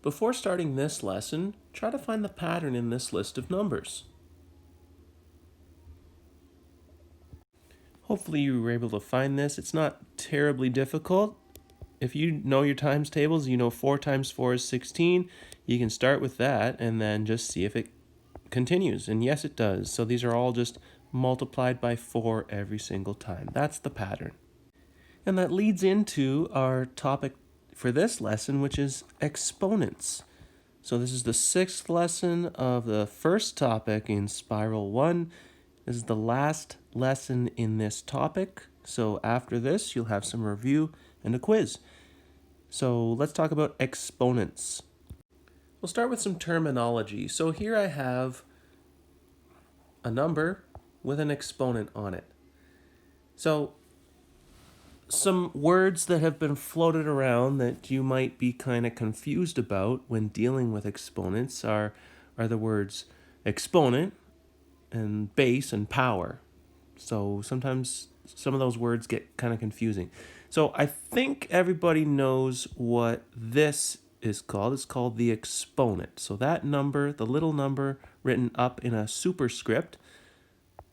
Before starting this lesson, try to find the pattern in this list of numbers. Hopefully you were able to find this. It's not terribly difficult. If you know your times tables, you know 4 times 4 is 16. You can start with that and then just see if it continues. And yes, it does. So these are all just multiplied by 4 every single time. That's the pattern. And that leads into our topic for this lesson, which is exponents. So this is the 6th lesson of the first topic in Spiral 1. This is the last lesson in this topic. So after this, you'll have some review and a quiz. So let's talk about exponents. We'll start with some terminology. So here I have a number with an exponent on it. So some words that have been floated around that you might be kind of confused about when dealing with exponents are the words exponent and base and power. So sometimes some of those words get kind of confusing. So I think everybody knows what this is called. It's called the exponent. So that number, the little number written up in a superscript,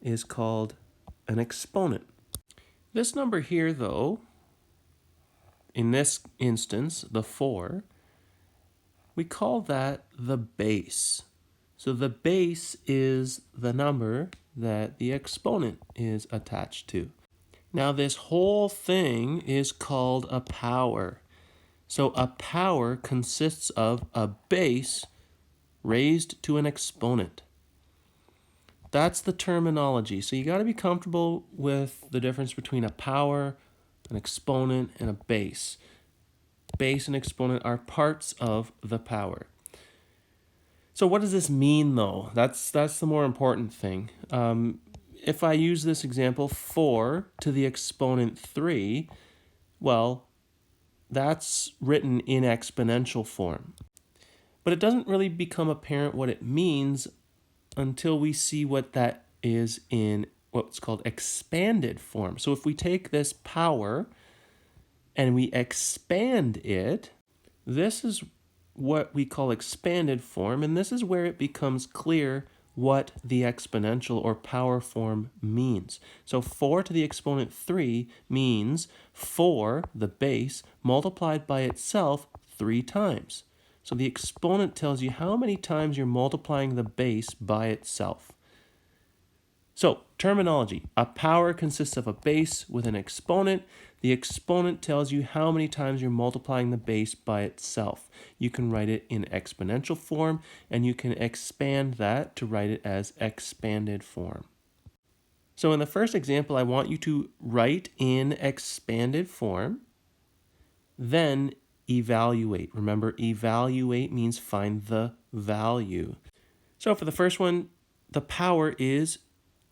is called an exponent. This number here, though, in this instance, the 4, we call that the base. So the base is the number that the exponent is attached to. Now this whole thing is called a power. So a power consists of a base raised to an exponent. That's the terminology. So you got to be comfortable with the difference between a power, an exponent, and a base. Base and exponent are parts of the power. So what does this mean, though? That's the more important thing. If I use this example, 4 to the exponent 3, well, that's written in exponential form. But it doesn't really become apparent what it means until we see what that is in what's called expanded form. So if we take this power and we expand it, this is what we call expanded form, and this is where it becomes clear what the exponential or power form means. So 4 to the exponent 3 means 4, the base, multiplied by itself 3 times. So the exponent tells you how many times you're multiplying the base by itself. So terminology, a power consists of a base with an exponent. The exponent tells you how many times you're multiplying the base by itself. You can write it in exponential form, and you can expand that to write it as expanded form. So in the first example, I want you to write in expanded form, then evaluate. Remember, evaluate means find the value. So for the first one, the power is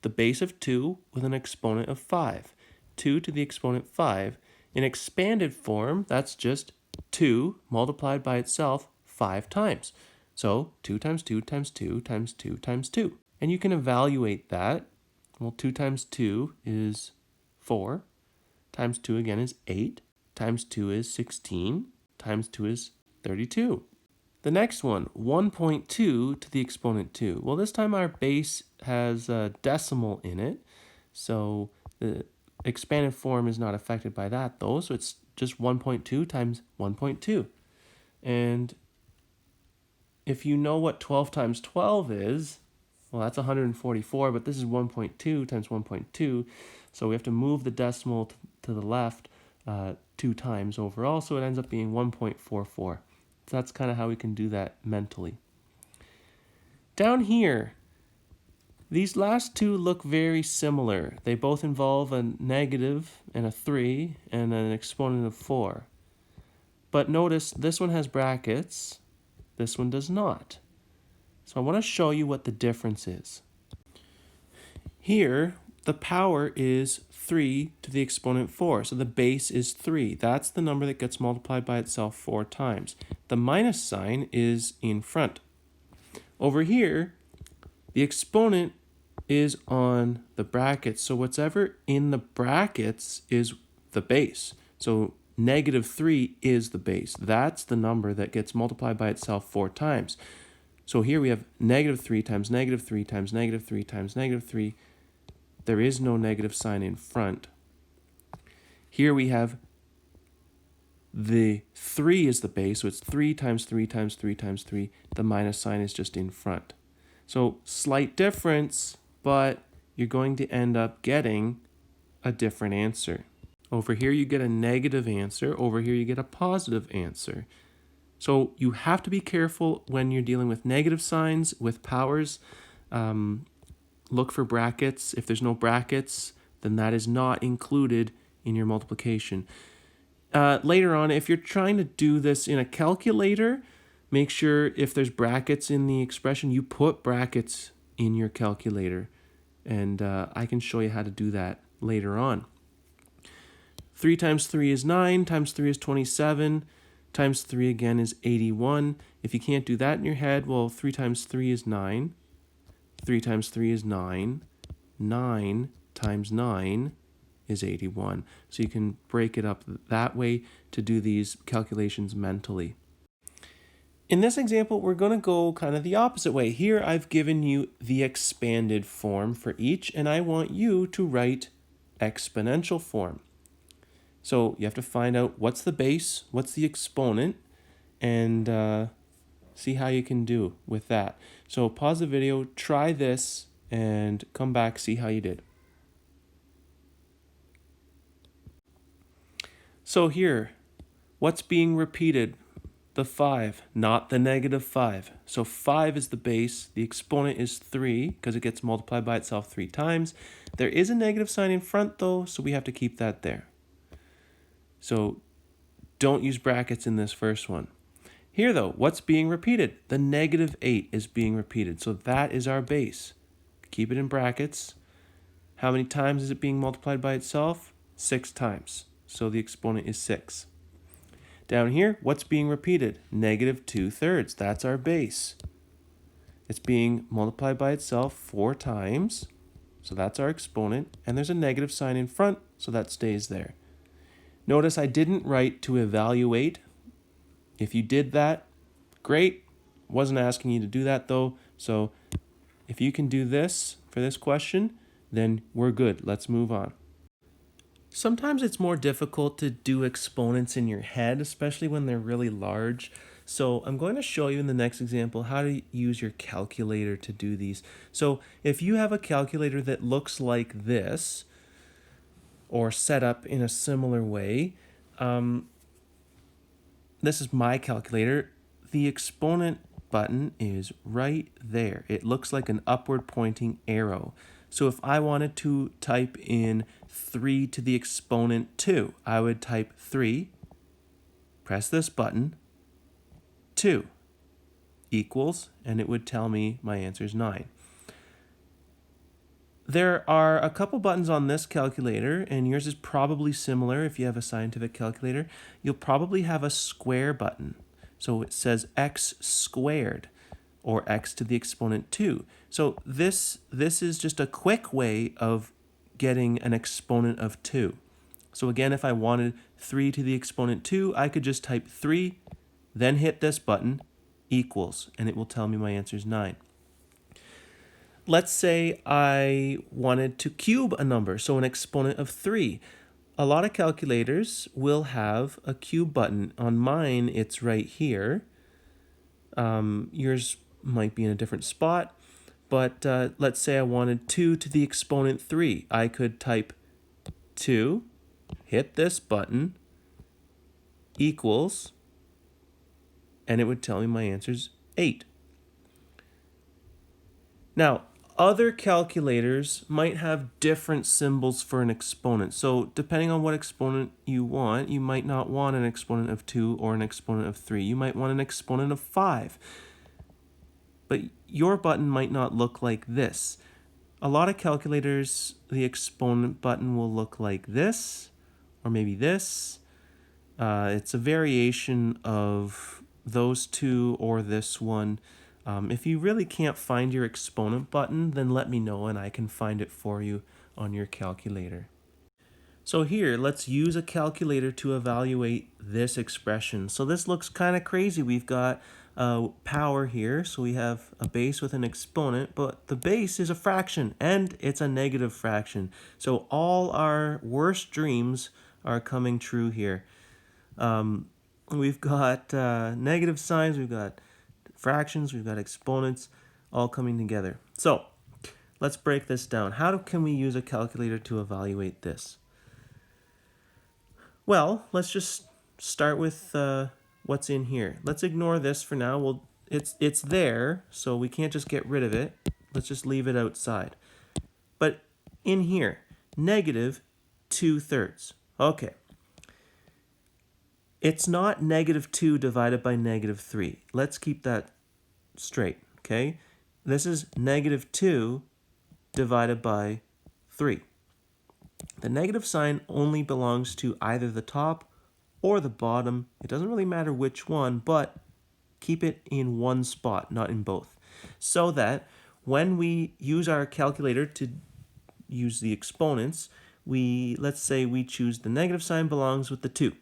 the base of 2 with an exponent of 5. 2 to the exponent 5. In expanded form, that's just 2 multiplied by itself 5 times. So 2 times 2 times 2 times 2 times 2. And you can evaluate that. Well, 2 times 2 is 4. Times 2 again is 8. Times 2 is 16. Times 2 is 32. The next one, 1.2 to the exponent 2. Well, this time our base has a decimal in it, so the expanded form is not affected by that, though, so it's just 1.2 times 1.2. And if you know what 12 times 12 is, well, that's 144, but this is 1.2 times 1.2, so we have to move the decimal to the left 2 times overall, so it ends up being 1.44. So that's kind of how we can do that mentally. Down here, these last two look very similar. They both involve a negative and a 3 and an exponent of 4. But notice this one has brackets, this one does not. So I want to show you what the difference is. Here, the power is 3 to the exponent 4, so the base is 3. That's the number that gets multiplied by itself 4 times. The minus sign is in front. Over here, the exponent is on the brackets, so whatever in the brackets is the base. So negative 3 is the base. That's the number that gets multiplied by itself 4 times. So here we have negative 3 times negative 3 times negative 3 times negative 3. There is no negative sign in front. Here we have the 3 is the base, so it's 3 times 3 times 3 times 3. The minus sign is just in front. So slight difference, but you're going to end up getting a different answer. Over here you get a negative answer. Over here you get a positive answer. So you have to be careful when you're dealing with negative signs, with powers. Look for brackets. If there's no brackets, then that is not included in your multiplication. Later on, if you're trying to do this in a calculator, make sure if there's brackets in the expression, you put brackets in your calculator. And I can show you how to do that later on. 3 times 3 is 9, times 3 is 27, times 3 again is 81. If you can't do that in your head, well, 3 times 3 is 9. 3 times 3 is 9. 9 times 9 is 81. So you can break it up that way to do these calculations mentally. In this example, we're going to go kind of the opposite way. Here I've given you the expanded form for each, and I want you to write exponential form. So you have to find out what's the base, what's the exponent, and see how you can do with that. So pause the video, try this, and come back, see how you did. So here, what's being repeated? The 5, not the negative 5. So 5 is the base. The exponent is 3 because it gets multiplied by itself 3 times. There is a negative sign in front though, so we have to keep that there. So don't use brackets in this first one. Here though, what's being repeated? The negative 8 is being repeated. So that is our base. Keep it in brackets. How many times is it being multiplied by itself? 6 times. So the exponent is 6. Down here, what's being repeated? Negative 2/3. That's our base. It's being multiplied by itself 4 times. So that's our exponent. And there's a negative sign in front, so that stays there. Notice I didn't write to evaluate. If you did that, great. Wasn't asking you to do that though. So if you can do this for this question, then we're good. Let's move on. Sometimes it's more difficult to do exponents in your head, especially when they're really large. So I'm going to show you in the next example how to use your calculator to do these. So if you have a calculator that looks like this, or set up in a similar way, this is my calculator. The exponent button is right there. It looks like an upward pointing arrow. So if I wanted to type in 3 to the exponent 2, I would type 3, press this button, 2 equals, and it would tell me my answer is 9. There are a couple buttons on this calculator, and yours is probably similar if you have a scientific calculator. You'll probably have a square button. So it says x squared, or x to the exponent 2. So this is just a quick way of getting an exponent of 2. So again, if I wanted 3 to the exponent 2, I could just type 3, then hit this button, equals, and it will tell me my answer is 9. Let's say I wanted to cube a number, so an exponent of 3. A lot of calculators will have a cube button. On mine, it's right here. Yours might be in a different spot, but let's say I wanted 2 to the exponent 3. I could type 2, hit this button, equals, and it would tell me my answer is 8. Now, other calculators might have different symbols for an exponent. So depending on what exponent you want, you might not want an exponent of 2 or an exponent of 3. You might want an exponent of 5. But your button might not look like this. A lot of calculators, the exponent button will look like this, or maybe this. It's a variation of those two or this one. If you really can't find your exponent button, then let me know and I can find it for you on your calculator. So here, let's use a calculator to evaluate this expression. So this looks kind of crazy. We've got power here, so we have a base with an exponent, but the base is a fraction, and it's a negative fraction. So all our worst dreams are coming true here. We've got negative signs, we've got fractions, we've got exponents, all coming together. So let's break this down. How can we use a calculator to evaluate this? Well, let's just start with what's in here. Let's ignore this for now. It's there, so we can't just get rid of it. Let's just leave it outside. But in here, negative 2/3. Okay. It's not negative 2 divided by negative 3. Let's keep that straight, okay? This is negative 2 divided by 3. The negative sign only belongs to either the top or the bottom. It doesn't really matter which one, but keep it in one spot, not in both. So that when we use our calculator to use the exponents, let's say we choose the negative sign belongs with the 2.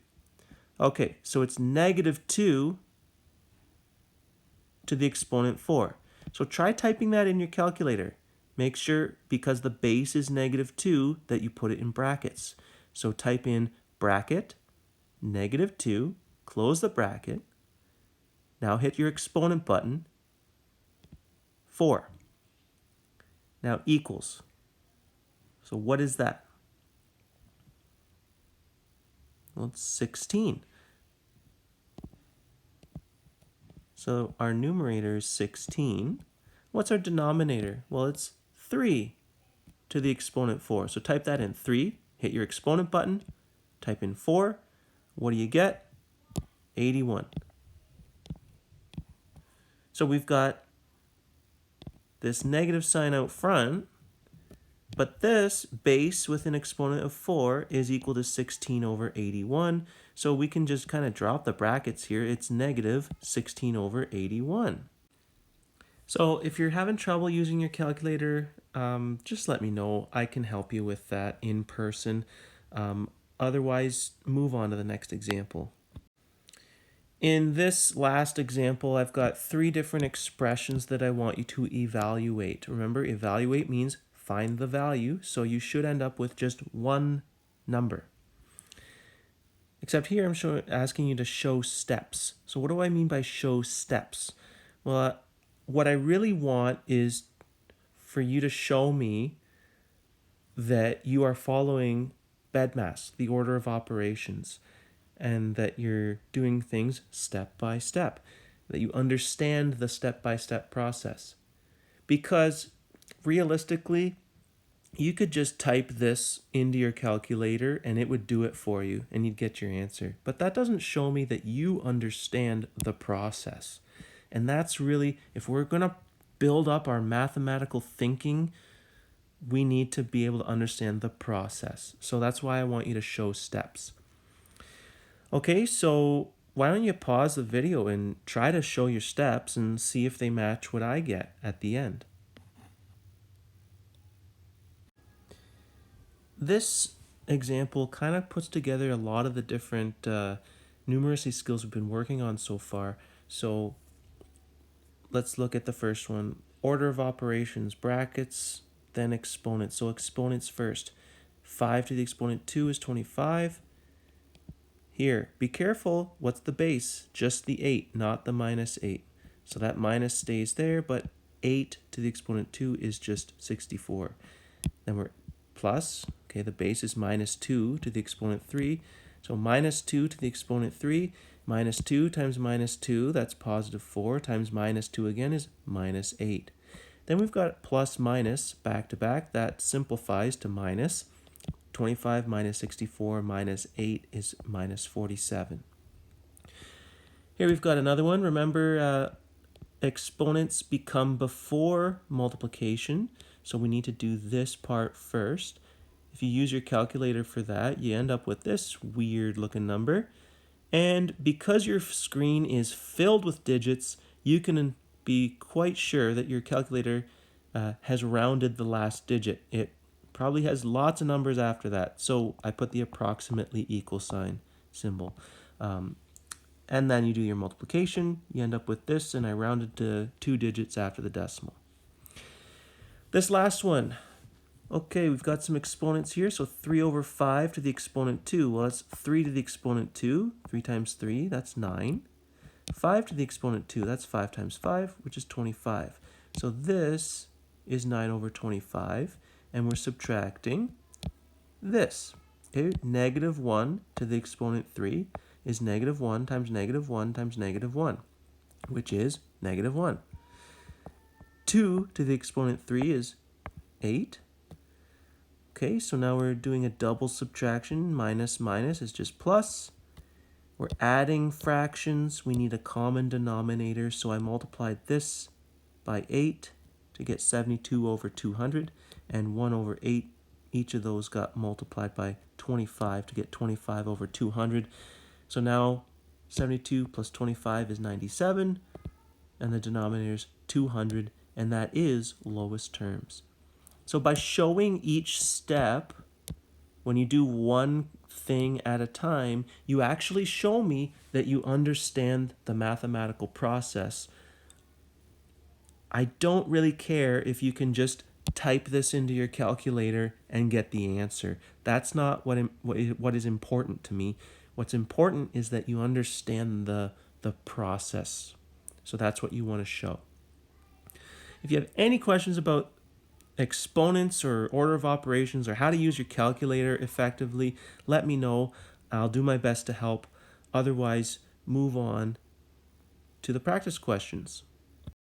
Okay, so it's negative 2 to the exponent 4. So try typing that in your calculator. Make sure, because the base is negative 2, that you put it in brackets. So type in bracket, negative 2, close the bracket. Now hit your exponent button, 4. Now equals. So what is that? Well, it's 16. So our numerator is 16. What's our denominator? Well, it's 3 to the exponent 4. So type that in, 3, hit your exponent button, type in 4. What do you get? 81. So we've got this negative sign out front, but this base with an exponent of 4 is equal to 16 over 81. So we can just kind of drop the brackets here. It's negative 16 over 81. So if you're having trouble using your calculator, just let me know. I can help you with that in person. Otherwise, move on to the next example. In this last example, I've got 3 different expressions that I want you to evaluate. Remember, evaluate means find the value, so you should end up with just one number. Except here I'm asking you to show steps. So what do I mean by show steps? Well, what I really want is for you to show me that you are following BEDMAS, the order of operations, and that you're doing things step by step, that you understand the step-by-step process. Because realistically, you could just type this into your calculator and it would do it for you and you'd get your answer. But that doesn't show me that you understand the process. And that's really, if we're going to build up our mathematical thinking, we need to be able to understand the process. So that's why I want you to show steps. Okay, so why don't you pause the video and try to show your steps and see if they match what I get at the end. This example kind of puts together a lot of the different numeracy skills we've been working on so far. So let's look at the first one. Order of operations, brackets, then exponents. So exponents first. 5 to the exponent 2 is 25. Here, be careful, what's the base? Just the 8, not the minus 8. So that minus stays there, but 8 to the exponent 2 is just 64. Then we're plus, okay, the base is minus 2 to the exponent 3. So minus 2 to the exponent 3, minus 2 times minus 2, that's positive 4, times minus 2 again is minus 8. Then we've got plus minus back to back, that simplifies to minus. 25 minus 64 minus 8 is minus 47. Here we've got another one. Remember, exponents become before multiplication, so we need to do this part first. If you use your calculator for that, you end up with this weird looking number. And because your screen is filled with digits, you can be quite sure that your calculator has rounded the last digit. It probably has lots of numbers after that. So I put the approximately equal sign symbol. And then you do your multiplication. You end up with this, and I rounded to 2 digits after the decimal. This last one. Okay, we've got some exponents here. So 3 over 5 to the exponent 2. Well, that's 3 to the exponent 2. 3 times 3, that's 9. 5 to the exponent 2, that's 5 times 5, which is 25. So this is 9 over 25, and we're subtracting this. Okay, negative 1 to the exponent 3 is negative 1 times negative 1 times negative 1, which is negative 1. 2 to the exponent 3 is 8. Okay, so now we're doing a double subtraction. Minus minus is just plus. We're adding fractions. We need a common denominator, so I multiplied this by 8 to get 72 over 200, and 1 over 8. Each of those got multiplied by 25 to get 25 over 200. So now 72 plus 25 is 97, and the denominator is 200, and that is lowest terms. So by showing each step, when you do one thing at a time, you actually show me that you understand the mathematical process. I don't really care if you can just type this into your calculator and get the answer. That's not what is important to me. What's important is that you understand the process. So that's what you want to show. If you have any questions about exponents or order of operations or how to use your calculator effectively, let me know. I'll do my best to help. Otherwise, move on to the practice questions.